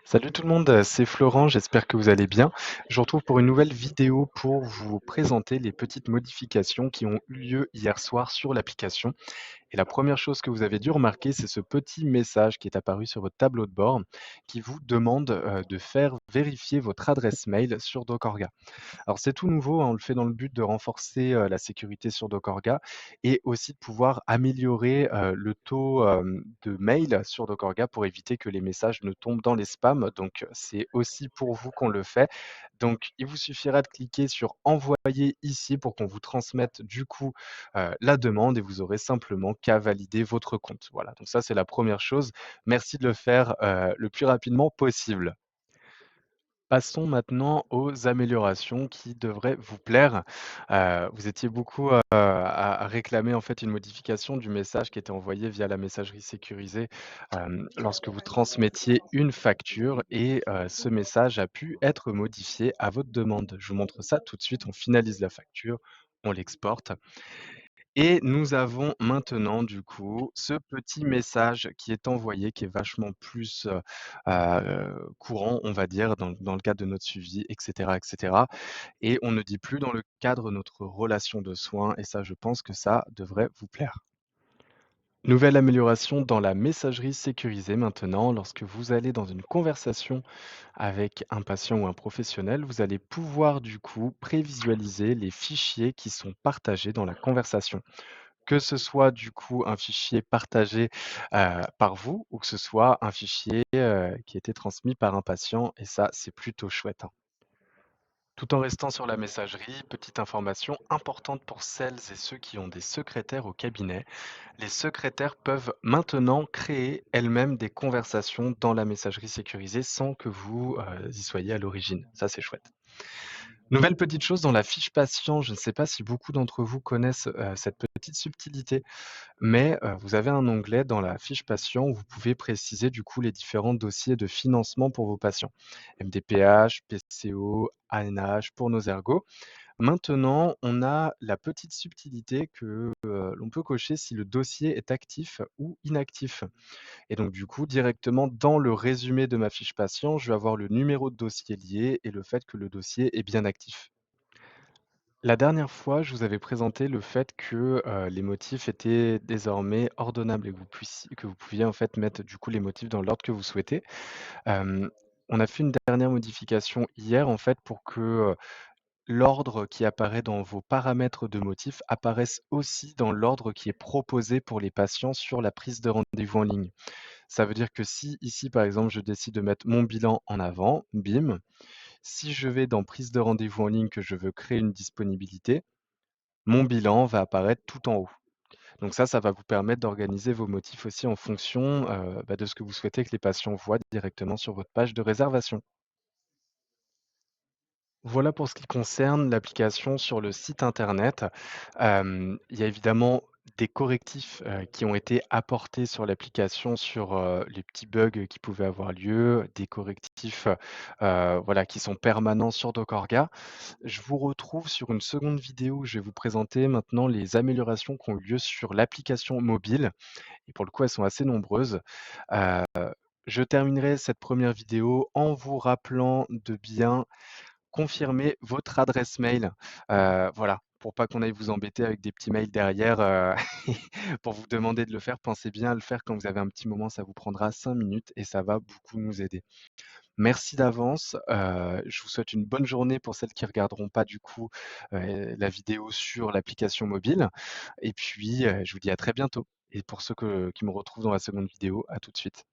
Salut tout le monde, c'est Florent, j'espère que vous allez bien. Je vous retrouve pour une nouvelle vidéo pour vous présenter les petites modifications qui ont eu lieu hier soir sur l'application. Et la première chose que vous avez dû remarquer, c'est ce petit message qui est apparu sur votre tableau de bord qui vous demande de faire vérifier votre adresse mail sur Dockorga. Alors c'est tout nouveau, hein, on le fait dans le but de renforcer, la sécurité sur Dockorga et aussi de pouvoir améliorer, le taux, de mails sur Dockorga pour éviter que les messages ne tombent dans les spams. Donc c'est aussi pour vous qu'on le fait. Donc il vous suffira de cliquer sur «Envoyer» ici pour qu'on vous transmette du coup, la demande et vous aurez simplement qu'à valider votre compte. Voilà, donc ça c'est la première chose. Merci de le faire, le plus rapidement possible. Passons maintenant aux améliorations qui devraient vous plaire. Vous étiez beaucoup, à réclamer en fait une modification du message qui était envoyé via la messagerie sécurisée, lorsque vous transmettiez une facture et ce message a pu être modifié à votre demande. Je vous montre ça tout de suite, on finalise la facture, on l'exporte et nous avons maintenant du coup ce petit message qui est envoyé, qui est vachement plus, courant, on va dire, dans le cadre de notre suivi et cetera et on ne dit plus dans le cadre de notre relation de soins et ça, je pense que ça devrait vous plaire. Nouvelle amélioration dans la messagerie sécurisée maintenant, lorsque vous allez dans une conversation avec un patient ou un professionnel, vous allez pouvoir du coup prévisualiser les fichiers qui sont partagés dans la conversation. Que ce soit du coup un fichier partagé, par vous ou que ce soit un fichier, qui a été transmis par un patient et ça, c'est plutôt chouette, hein. Tout en restant sur la messagerie, petite information importante pour celles et ceux qui ont des secrétaires au cabinet, les secrétaires peuvent maintenant créer elles-mêmes des conversations dans la messagerie sécurisée sans que vous, y soyez à l'origine. Ça, c'est chouette. Nouvelle petite chose dans la fiche patient, je ne sais pas si beaucoup d'entre vous connaissent, cette petite subtilité. Mais, vous avez un onglet dans la fiche patient où vous pouvez préciser du coup les différents dossiers de financement pour vos patients. MDPH, PCO, ANH pour nos ergos. Maintenant, on a la petite subtilité que, l'on peut cocher si le dossier est actif ou inactif et donc du coup, directement dans le résumé de ma fiche patient, je vais avoir le numéro de dossier lié et le fait que le dossier est bien actif. La dernière fois, je vous avais présenté le fait que, les motifs étaient désormais ordonnables et que vous pouviez en fait mettre du coup les motifs dans l'ordre que vous souhaitez. Hem, on a fait une dernière modification hier en fait pour que, l'ordre qui apparaît dans vos paramètres de motifs apparaisse aussi dans l'ordre qui est proposé pour les patients sur la prise de rendez-vous en ligne. Ça veut dire que si ici, par exemple, je décide de mettre mon bilan en avant, bim, si je vais dans prise de rendez-vous en ligne que je veux créer une disponibilité, mon bilan va apparaître tout en haut. Donc ça va vous permettre d'organiser vos motifs aussi en fonction, de ce que vous souhaitez que les patients voient directement sur votre page de réservation. Voilà pour ce qui concerne l'application sur le site internet. Il y a évidemment des correctifs, qui ont été apportés sur l'application sur, les petits bugs qui pouvaient avoir lieu, des correctifs, voilà, qui sont permanents sur Dockorga. Je vous retrouve sur une seconde vidéo où je vais vous présenter maintenant les améliorations qui ont eu lieu sur l'application mobile et pour le coup, elles sont assez nombreuses. Heu, je terminerai cette première vidéo en vous rappelant de bien confirmer votre adresse mail, voilà, pour pas qu'on aille vous embêter avec des petits mails derrière, pour vous demander de le faire. Pensez bien à le faire quand vous avez un petit moment, ça vous prendra 5 minutes et ça va beaucoup nous aider. Merci d'avance, je vous souhaite une bonne journée pour celles qui regarderont pas du coup, la vidéo sur l'application mobile et puis, je vous dis à très bientôt et pour ceux qui me retrouvent dans la seconde vidéo, à tout de suite.